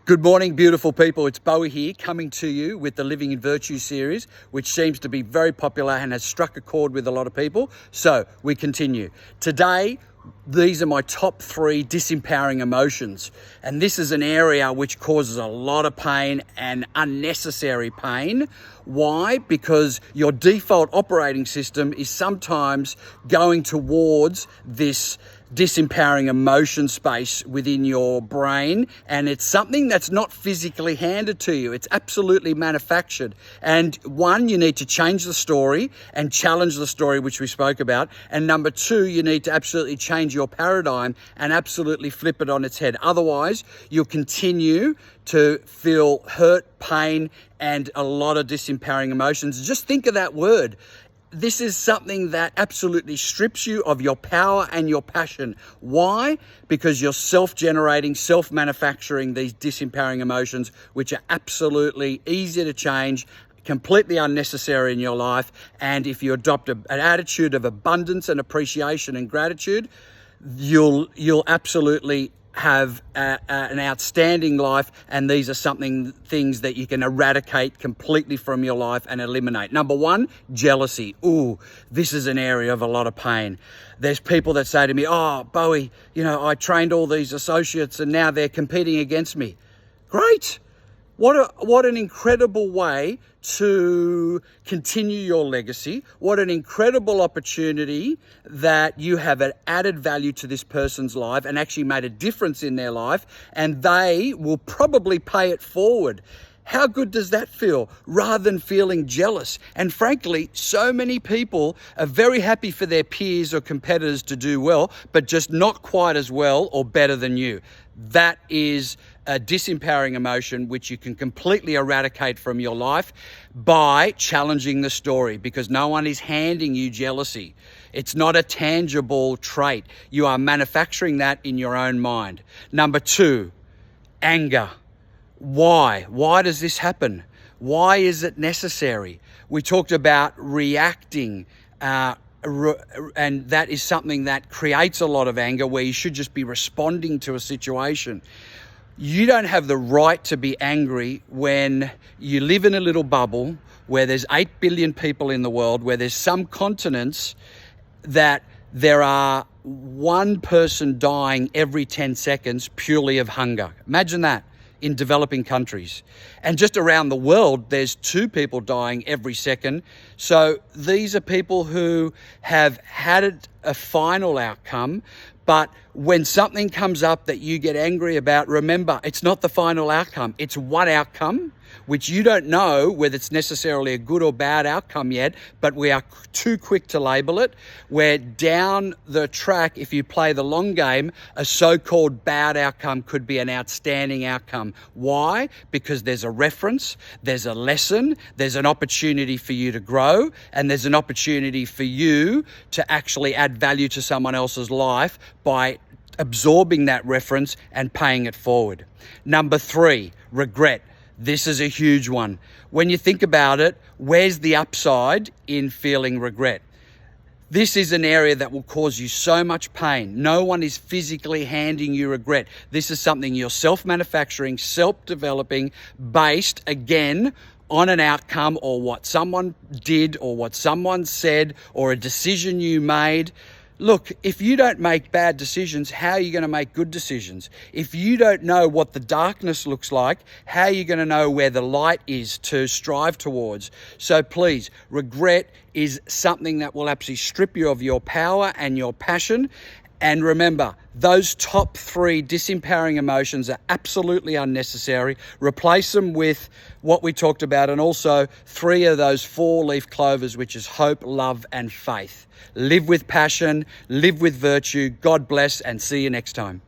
Good morning, beautiful people. It's Boey here, coming to you with the Living in Virtue series, which seems to be very popular and has struck a chord with a lot of people. So we continue. Today, these are my top 3 disempowering emotions. And this is an area which causes a lot of pain and unnecessary pain. Why? Because your default operating system is sometimes going towards this disempowering emotion space within your brain, and it's something that's not physically handed to you. It's absolutely manufactured. And one, you need to change the story and challenge the story, which we spoke about. And number 2, you need to absolutely change your paradigm and absolutely flip it on its head. Otherwise, you'll continue to feel hurt, pain, and a lot of disempowering emotions. Just think of that word. This is something that absolutely strips you of your power and your passion. Why? Because you're self-generating, self-manufacturing these disempowering emotions, which are absolutely easy to change, completely unnecessary in your life. And if you adopt an attitude of abundance and appreciation and gratitude, you'll absolutely have an outstanding life, and these are things that you can eradicate completely from your life and eliminate. Number 1, jealousy. Ooh, this is an area of a lot of pain. There's people that say to me, "Oh, Boey, I trained all these associates and now they're competing against me." Great. What an incredible way to continue your legacy. What an incredible opportunity that you have added value to this person's life and actually made a difference in their life, and they will probably pay it forward. How good does that feel, rather than feeling jealous? And frankly, so many people are very happy for their peers or competitors to do well, but just not quite as well or better than you. That is a disempowering emotion which you can completely eradicate from your life by challenging the story, because no one is handing you jealousy. It's not a tangible trait. You are manufacturing that in your own mind. Number 2, anger. Why? Why does this happen? Why is it necessary? We talked about reacting, and that is something that creates a lot of anger, where you should just be responding to a situation. You don't have the right to be angry when you live in a little bubble where there's 8 billion people in the world, where there's some continents that there are 1 person dying every 10 seconds purely of hunger. Imagine that. In developing countries. And just around the world, there's 2 people dying every second. So these are people who have had a final outcome, but when something comes up that you get angry about, remember, it's not the final outcome. It's one outcome, which you don't know whether it's necessarily a good or bad outcome yet, but we are too quick to label it. Where down the track, if you play the long game, a so-called bad outcome could be an outstanding outcome. Why? Because there's a reference, there's a lesson, there's an opportunity for you to grow, and there's an opportunity for you to actually add value to someone else's life by absorbing that reference and paying it forward. Number 3, regret. This is a huge one. When you think about it, where's the upside in feeling regret? This is an area that will cause you so much pain. No one is physically handing you regret. This is something you're self-manufacturing, self-developing, based, again, on an outcome or what someone did or what someone said or a decision you made. Look, if you don't make bad decisions, how are you going to make good decisions? If you don't know what the darkness looks like, how are you going to know where the light is to strive towards? So please, regret is something that will absolutely strip you of your power and your passion. And remember, those top 3 disempowering emotions are absolutely unnecessary. Replace them with what we talked about, and also 3 of those 4-leaf clovers, which is hope, love, and faith. Live with passion, live with virtue. God bless, and see you next time.